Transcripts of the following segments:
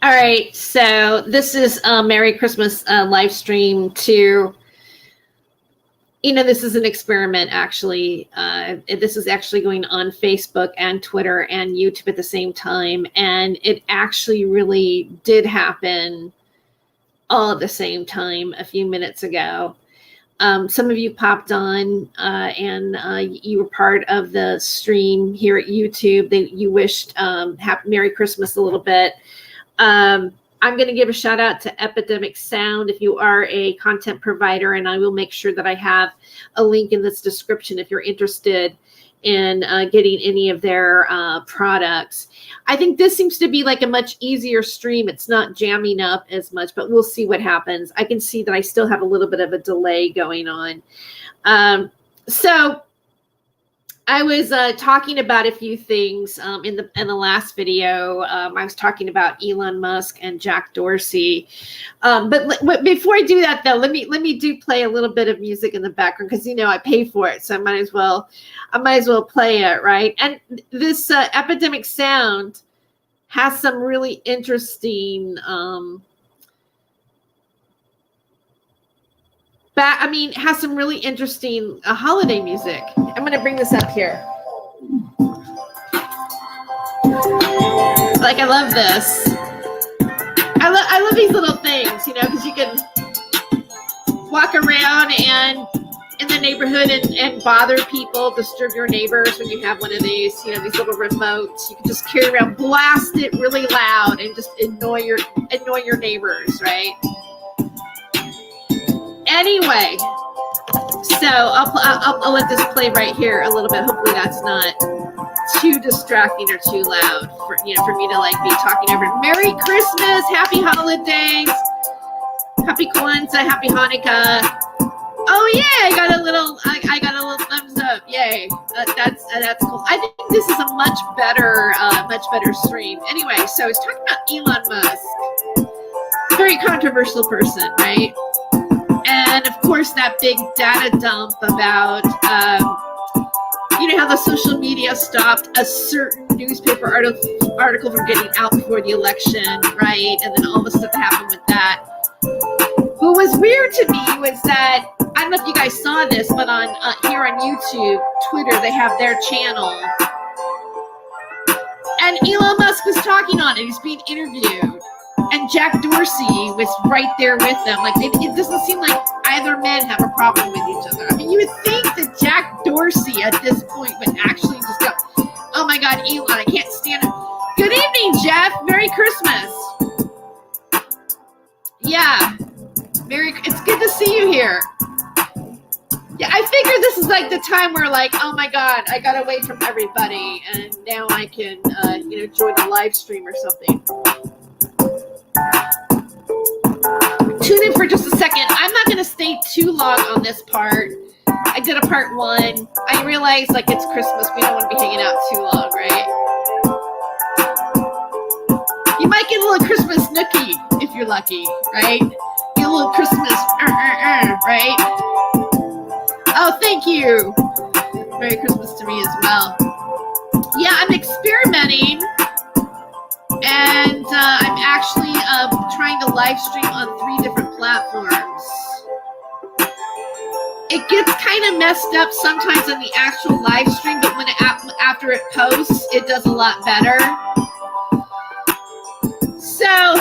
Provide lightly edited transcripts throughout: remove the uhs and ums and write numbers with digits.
All right, so this is a Merry Christmas live stream to, this is an experiment actually. This is actually going on Facebook and Twitter and YouTube at the same time. And it actually really did happen all at the same time a few minutes ago. Some of you popped on and you were part of the stream here at YouTube. You wished Happy Merry Christmas a little bit. I'm going to give a shout out to Epidemic Sound if you are a content provider, and I will make sure that I have a link in this description if you're interested in getting any of their products. I think this seems to be like a much easier stream. It's not jamming up as much, but we'll see what happens. I can see that I still have a little bit of a delay going on. So I was talking about a few things in the last video. I was talking about Elon Musk and Jack Dorsey. But before I do that, though, let me do play a little bit of music in the background because I pay for it, so I might as well play it, right? And this Epidemic Sound has some really interesting. Has some really interesting holiday music. I'm going to bring this up here. Like, I love this. I love these little things, because you can walk around and in the neighborhood and bother people, disturb your neighbors when you have one of these, these little remotes. You can just carry around, blast it really loud, and just annoy your neighbors, right? Anyway, so I'll let this play right here a little bit. Hopefully that's not too distracting or too loud for me to like be talking over. Merry Christmas, Happy Holidays, Happy Kwanzaa, Happy Hanukkah. Oh yeah, I got a little thumbs up. Yay, that's cool. I think this is a much better stream. Anyway, so I was talking about Elon Musk, very controversial person, right? And of course, that big data dump about, how the social media stopped a certain newspaper article from getting out before the election, right? And then all the stuff that happened with that. What was weird to me was that, I don't know if you guys saw this, but on here on YouTube, Twitter, they have their channel. And Elon Musk was talking on it. He's being interviewed. And Jack Dorsey was right there with them. Like, it doesn't seem like either men have a problem with each other. I mean, you would think that Jack Dorsey at this point would actually just go, oh my God, Elon, I can't stand him. Good evening, Jeff. Merry Christmas. Yeah. It's good to see you here. Yeah, I figured this is like the time where like, oh my God, I got away from everybody. And now I can, join a live stream or something. Tune in for just a second. I'm not going to stay too long on this part. I did a part 1. I realized like it's Christmas. We don't want to be hanging out too long, right? You might get a little Christmas nookie if you're lucky, right? Get a little Christmas, right? Oh, thank you. Merry Christmas to me as well. Yeah, I'm experimenting. And I'm actually trying to live stream on 3 different platforms. It gets kind of messed up sometimes in the actual live stream, but when after it posts, it does a lot better. So,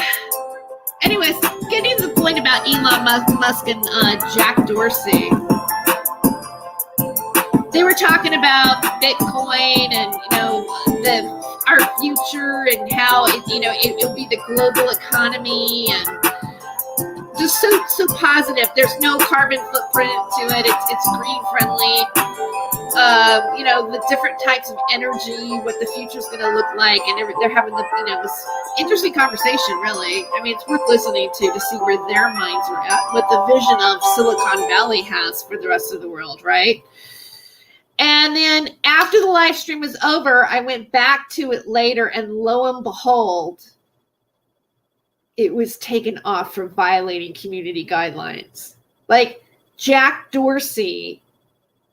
anyways, getting to the point about Elon Musk and Jack Dorsey. They were talking about Bitcoin and, our future and how it'll be the global economy and just so positive. There's no carbon footprint to it. It's green friendly. The different types of energy, what the future's going to look like, and they're having this interesting conversation. Really, I mean, it's worth listening to see where their minds are at, what the vision of Silicon Valley has for the rest of the world, right? And then after the live stream was over, I went back to it later, and lo and behold, it was taken off for violating community guidelines. Like Jack Dorsey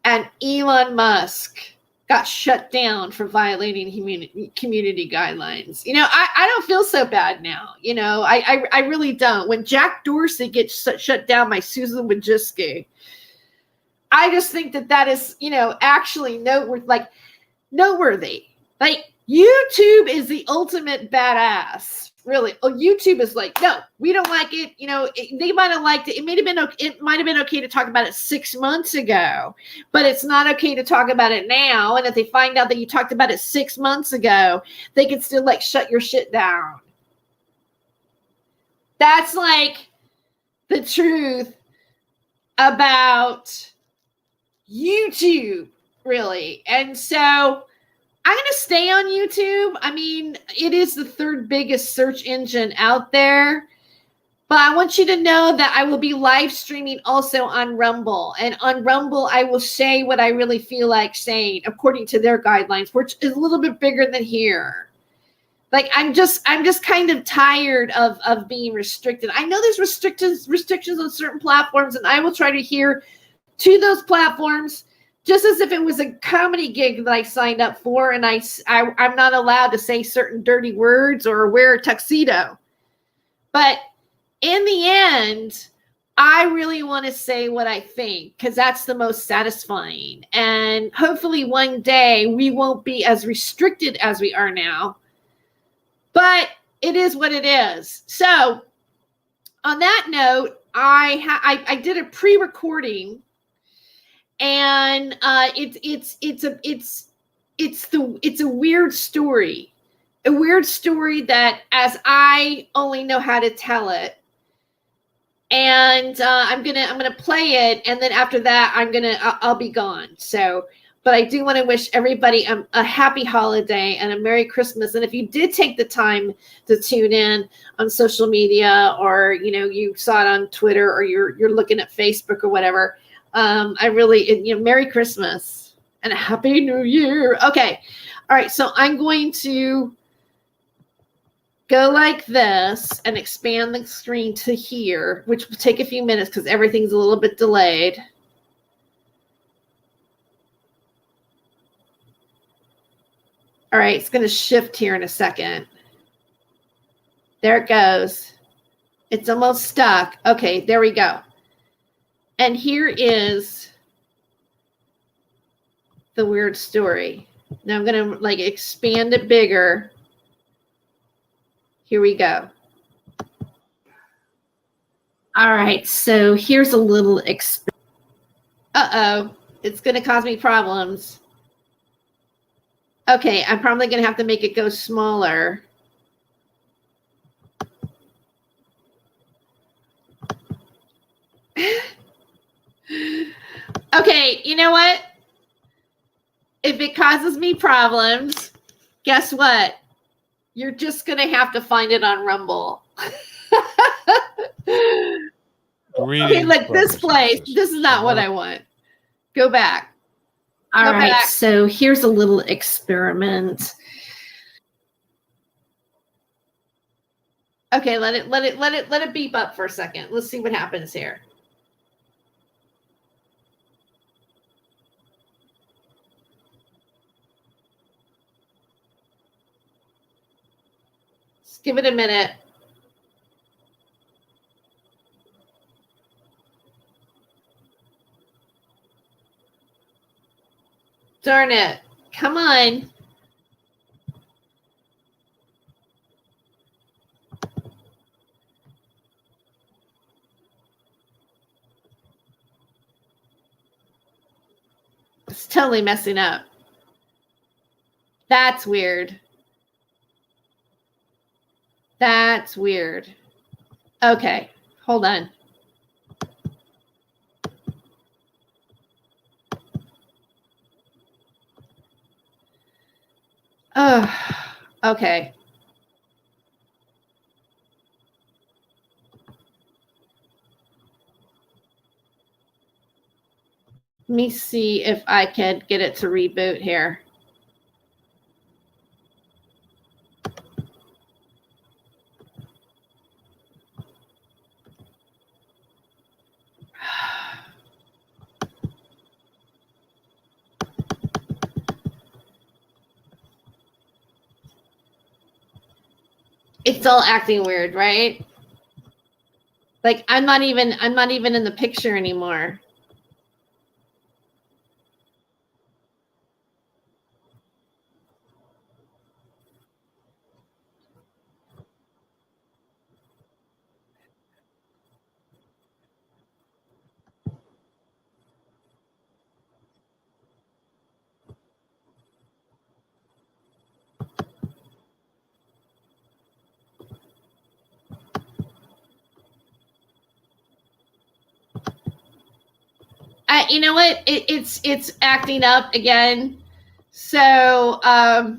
and Elon Musk got shut down for violating community guidelines. I don't feel so bad now. I really don't. When Jack Dorsey gets shut down by Susan Wojcicki, I just think that is, actually noteworthy. Like, YouTube is the ultimate badass. Really, YouTube is like, no, we don't like it. They might have liked it. It might have been okay to talk about it 6 months ago, but it's not okay to talk about it now. And if they find out that you talked about it 6 months ago, they can still shut your shit down. That's the truth about YouTube, really. And so I'm going to stay on YouTube. I mean, it is the third biggest search engine out there. But I want you to know that I will be live streaming also on Rumble. And on Rumble, I will say what I really feel like saying according to their guidelines, which is a little bit bigger than here. I'm just kind of tired of being restricted. I know there's restrictions on certain platforms, and I will try to adhere to those platforms, just as if it was a comedy gig that I signed up for, and I'm not allowed to say certain dirty words or wear a tuxedo. But in the end, I really want to say what I think, because that's the most satisfying. And hopefully one day we won't be as restricted as we are now. But it is what it is. So on that note, I did a pre-recording. And it's a weird story, that as I only know how to tell it, and I'm gonna play it, and then after that I'll be gone. So, but I do want to wish everybody a happy holiday and a Merry Christmas. And if you did take the time to tune in on social media, or you saw it on Twitter, or you're looking at Facebook or whatever. I really, Merry Christmas and a Happy New Year. Okay. All right. So I'm going to go like this and expand the screen to here, which will take a few minutes because everything's a little bit delayed. All right. It's going to shift here in a second. There it goes. It's almost stuck. Okay. There we go. And here is the weird story. Now I'm going to expand it bigger. Here we go. All right. So here's a little uh-oh. It's going to cause me problems. Okay. I'm probably going to have to make it go smaller. Okay, you know what? If it causes me problems, guess what? You're just going to have to find it on Rumble. Okay, look, this place. This is not what I want. Go back. All right, so here's a little experiment. Okay, let it beep up for a second. Let's see what happens here. Just give it a minute. Darn it. Come on. It's totally messing up. That's weird. That's weird. Okay, hold on. Oh, okay. Let me see if I can get it to reboot here. It's all acting weird, right? Like I'm not even in the picture anymore. You know what? It's acting up again. So I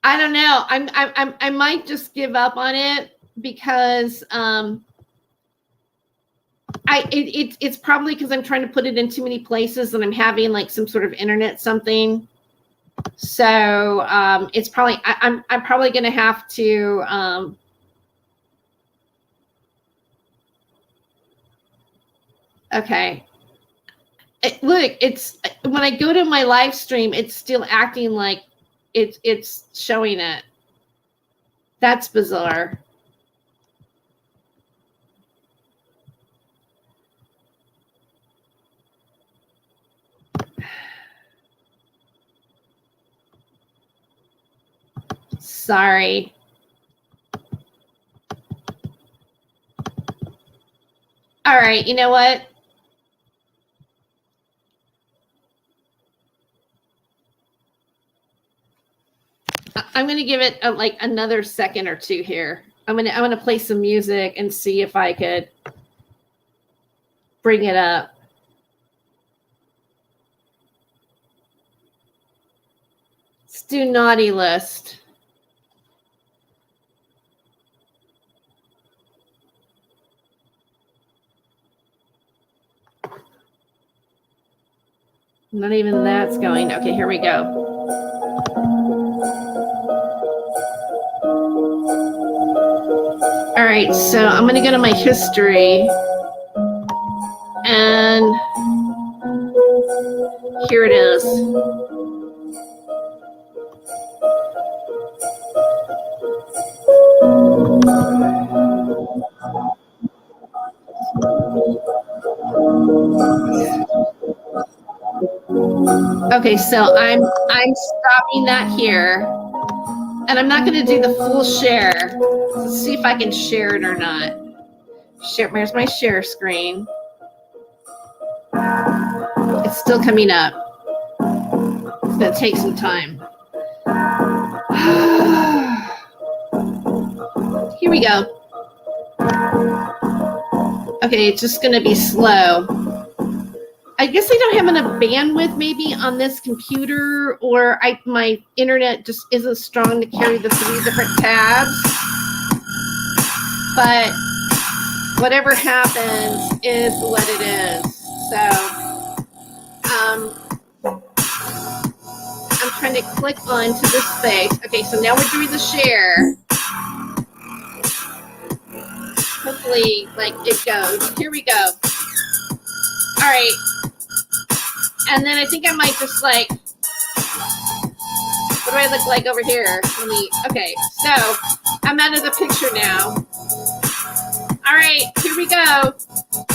don't know. I might just give up on it because it's probably because I'm trying to put it in too many places and I'm having like some sort of internet something. So it's probably I'm probably gonna have to okay. Look, it's when I go to my live stream, it's still acting like it's showing it. That's bizarre. Sorry. All right, you know what? I'm gonna give it like another second or two here. I'm gonna play some music and see if I could bring it up. Let's do naughty list. Not even that's going. Okay, here we go. All right, so I'm going to go to my history. And here it is. Okay, so I'm stopping that here. And I'm not going to do the full share. Let's see if I can share it or not. Share. Where's my share screen? It's still coming up. It's going to take some time. Here we go. Okay, it's just going to be slow. I guess I don't have enough bandwidth maybe on this computer, or my internet just isn't strong to carry the 3 different tabs. But whatever happens is what it is. So I'm trying to click onto this space. Okay, so now we're doing the share. Hopefully, like it goes. Here we go. All right. And then I think I might just like, what do I look like over here? Okay, so I'm out of the picture now. All right, here we go.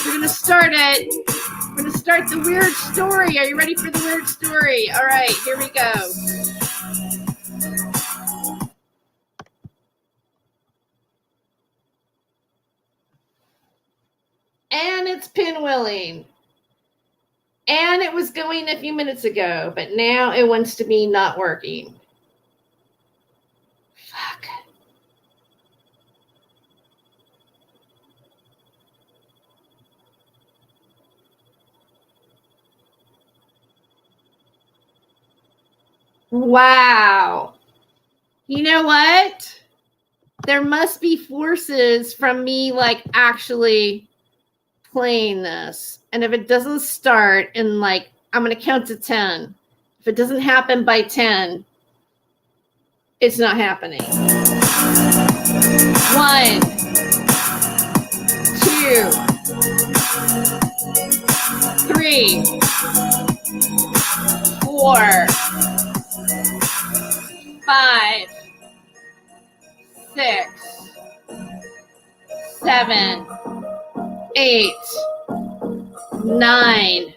We're going to start it. We're going to start the weird story. Are you ready for the weird story? All right, here we go. And it's pinwheeling. And it was going a few minutes ago, but now it wants to be not working. Fuck. Wow. You know what? There must be forces from me like actually playing this. And if it doesn't start in like, I'm going to count to 10. If it doesn't happen by 10, it's not happening. 1, 2, 3, 4, 5, 6, 7, 8, 9,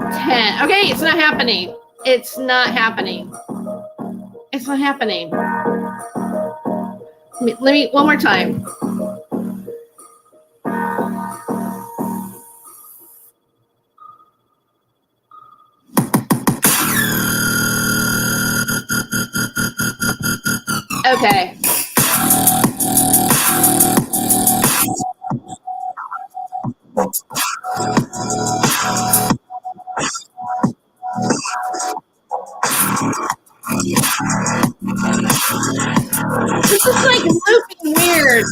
10. Okay, it's not happening. It's not happening. It's not happening. Let me one more time. Okay. This is like looping weird.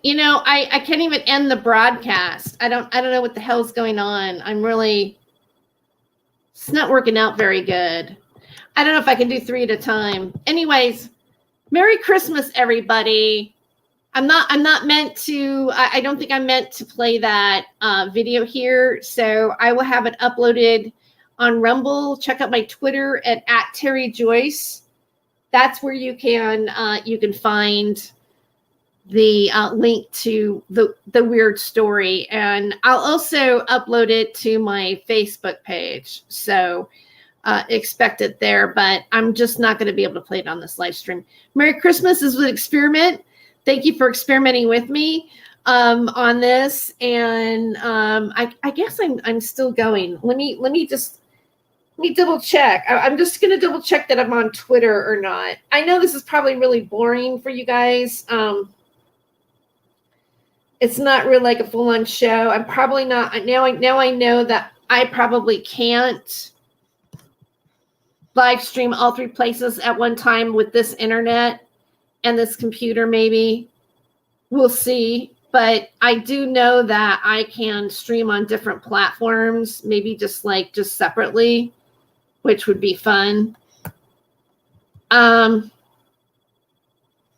You know, I can't even end the broadcast. I don't know what the hell's going on. It's not working out very good. I don't know if I can do 3 at a time. Anyways, Merry Christmas, everybody. I don't think I'm meant to play that video here. So I will have it uploaded on Rumble. Check out my Twitter at Tere Joyce. That's where you can find the link to the weird story, and I'll also upload it to my Facebook page, so expect it there, but I'm just not going to be able to play it on this live stream. Merry Christmas is an experiment. Thank you for experimenting with me on this, and I guess I'm still going. Let me double check. I'm just going to double check that I'm on Twitter or not. I know this is probably really boring for you guys. It's not really like a full-on show. I'm probably not. Now I know that I probably can't live stream all 3 places at one time with this internet and this computer, maybe. We'll see. But I do know that I can stream on different platforms, maybe just separately, which would be fun. Hold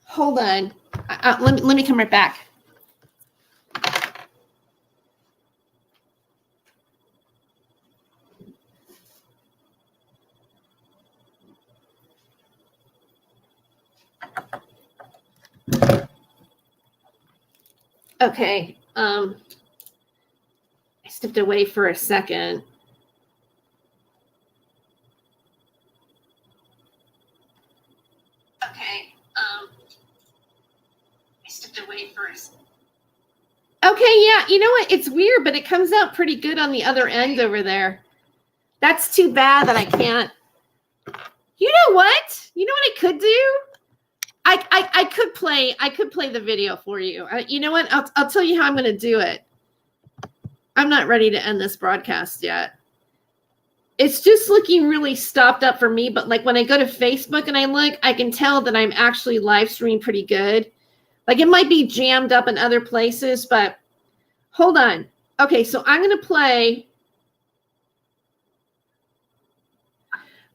on. Let me come right back. Okay, I stepped away for a second. Okay, I stepped away for a second. Okay, yeah, you know what? It's weird, but it comes out pretty good on the other end over there. That's too bad that I can't. You know what? You know what I could do? I could play the video for you. You know what? I'll tell you how I'm going to do it. I'm not ready to end this broadcast yet. It's just looking really stopped up for me, but like when I go to Facebook and I look, I can tell that I'm actually live streaming pretty good. Like it might be jammed up in other places, but hold on. Okay, so I'm going to play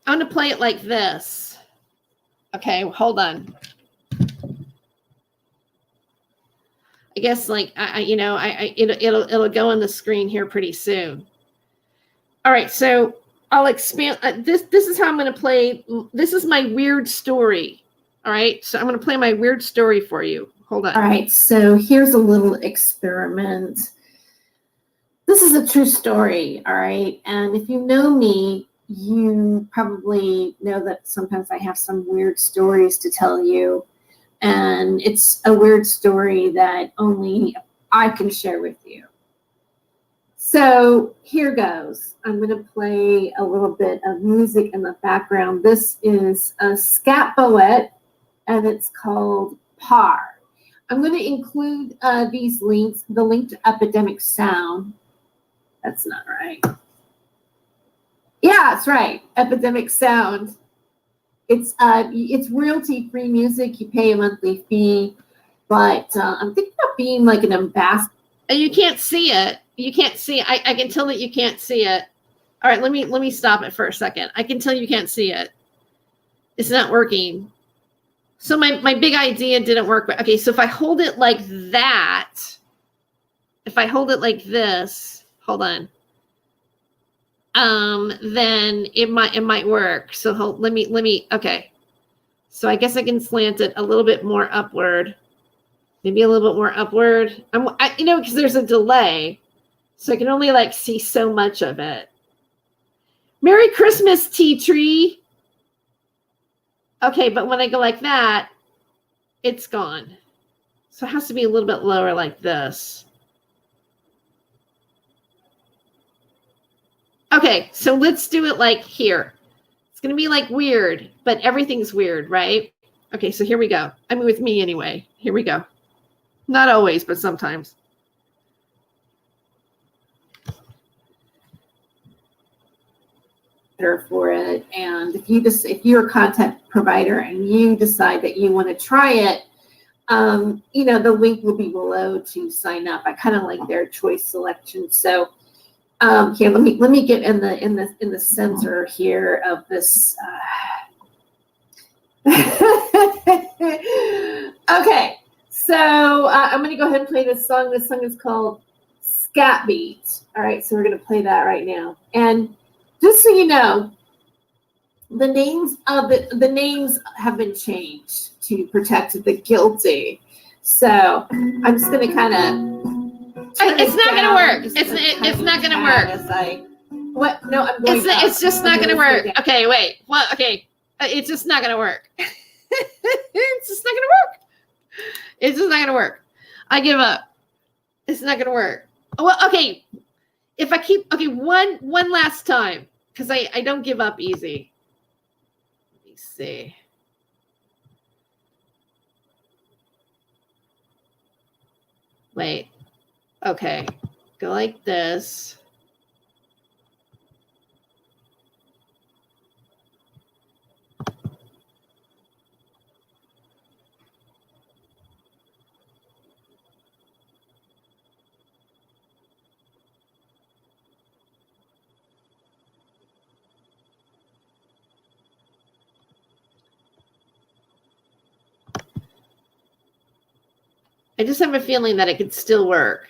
it like this. Okay, hold on. I guess like it'll go on the screen here pretty soon. All right, so I'll expand this is how I'm going to play. This is my weird story. All right, so I'm going to play my weird story for you. Hold on. All right, so here's a little experiment. This is a true story, all right? And if you know me, you probably know that sometimes I have some weird stories to tell you. And it's a weird story that only I can share with you. So here goes. I'm going to play a little bit of music in the background. This is a scat poet, and it's called Par. I'm going to include these links, the link to Epidemic Sound. That's not right. Yeah, that's right. Epidemic Sound. It's royalty-free music. You pay a monthly fee, but I'm thinking of being like an ambassador. And you can't see it. You can't see it. I can tell that you can't see it. All right, let me stop it for a second. I can tell you can't see it. It's not working. So my big idea didn't work. But okay, so if I hold it like that, if I hold it like this, hold on. Then it might work. So let me, okay. So I guess I can slant it a little bit more upward. Maybe a little bit more upward. Because there's a delay. So I can only like see so much of it. Merry Christmas, tea tree. Okay, but when I go like that, it's gone. So it has to be a little bit lower like this. Okay, so let's do it like here. It's going to be like weird, but everything's weird, right? Okay, so here we go. I mean, with me anyway. Here we go. Not always, but sometimes. For it, and if you're a content provider and you decide that you want to try it, the link will be below to sign up. I kind of like their choice selection. So here, let me get in the center here of this. Okay, so I'm going to go ahead and play this song. This song is called Scat Beat. All right, so we're going to play that right now. And just so you know, the names have been changed to protect the guilty. So I'm just going to kind of. It's not going to work. It's not going to work. What? No, I'm going. It's just not going to work. Okay, wait. What? Okay, it's just not going to work. It's just not going to work. It's just not going to work. I give up. It's not going to work. Well, okay. If I keep one last time, because I don't give up easy. Let me see. Wait. Okay. Go like this. I just have a feeling that it could still work.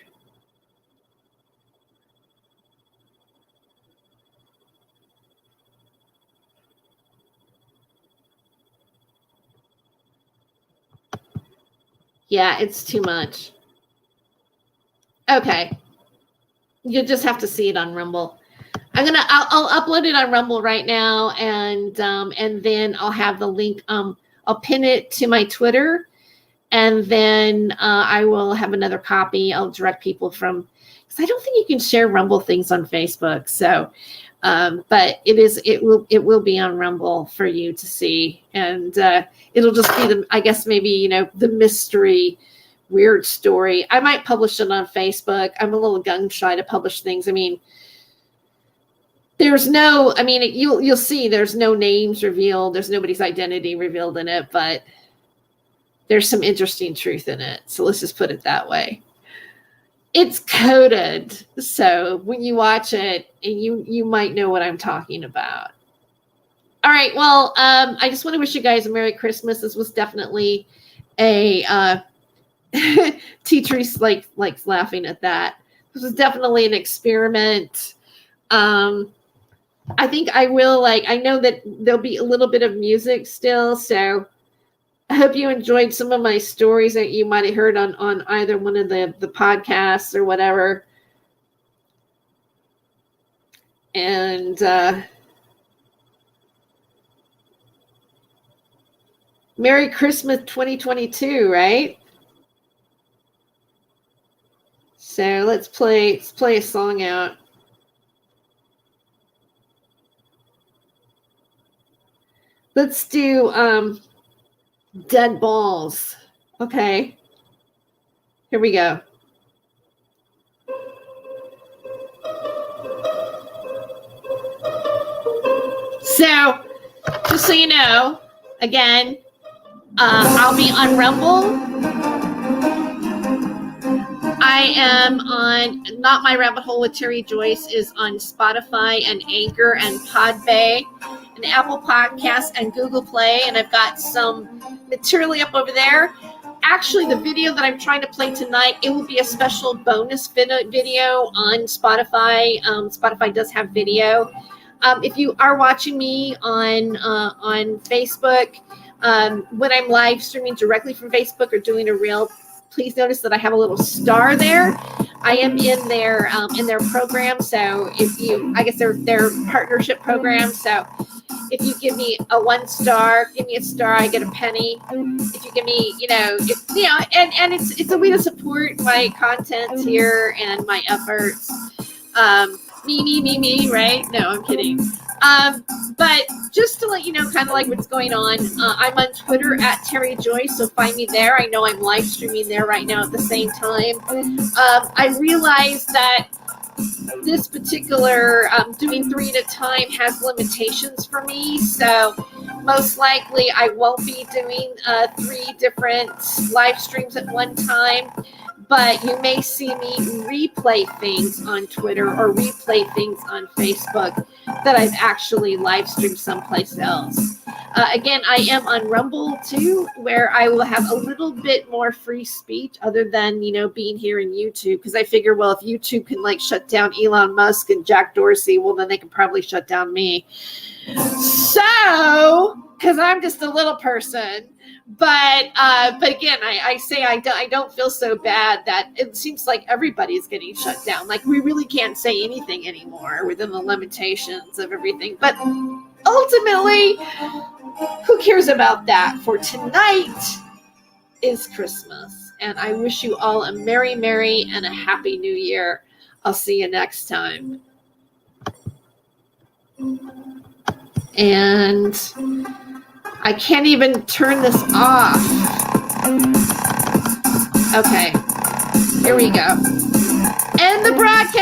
Yeah, it's too much. Okay. You'll just have to see it on Rumble. I'll upload it on Rumble right now, and then I'll have the link. I'll pin it to my Twitter. And then I will have another copy. I'll direct people from, because I don't think you can share Rumble things on Facebook. So, but it will be on Rumble for you to see, and it'll just be I guess maybe the mystery, weird story. I might publish it on Facebook. I'm a little gun shy to publish things. I mean, you'll see there's no names revealed. There's nobody's identity revealed in it, but there's some interesting truth in it. So let's just put it that way. It's coded. So when you watch it, you might know what I'm talking about. All right. Well, I just want to wish you guys a Merry Christmas. This was definitely a teacher's like laughing at that. This was definitely an experiment. I think I will I know that there'll be a little bit of music still. So I hope you enjoyed some of my stories that you might have heard on either one of the podcasts or whatever. And Merry Christmas 2022, right? So let's play a song out. Let's do Dead Balls. Okay. Here we go. So, just so you know, again, I'll be on Rumble. I am on Not My Rabbit Hole with Tere Joyce is on Spotify and Anchor and Podbay and Apple Podcasts and Google Play. And I've got some material up over there. Actually, the video that I'm trying to play tonight, it will be a special bonus video on Spotify. Spotify does have video. If you are watching me on Facebook, when I'm live streaming directly from Facebook or doing a reel, please notice that I have a little star there. I am in their program. So if you, I guess their partnership program. So if you give me a 1 star, give me a star, I get a penny. If you give me, and it's a way to support my content here and my efforts. Me, right? No, I'm kidding. But just to let you know kind of like what's going on, I'm on Twitter at Tere Joyce, so find me there. I know I'm live streaming there right now at the same time. I realized that this particular doing 3 at a time has limitations for me, so most likely I won't be doing 3 different live streams at one time. But you may see me replay things on Twitter or replay things on Facebook that I've actually live streamed someplace else. Again, I am on Rumble too, where I will have a little bit more free speech other than, being here in YouTube. Because I figure, well, if YouTube can shut down Elon Musk and Jack Dorsey, well, then they can probably shut down me. So, because I'm just a little person. But again, I say I don't feel so bad that it seems like everybody's getting shut down. Like we really can't say anything anymore within the limitations of everything. But ultimately, who cares about that? For tonight is Christmas. And I wish you all a merry and a happy new year. I'll see you next time. And I can't even turn this off. Okay, here we go. End the broadcast.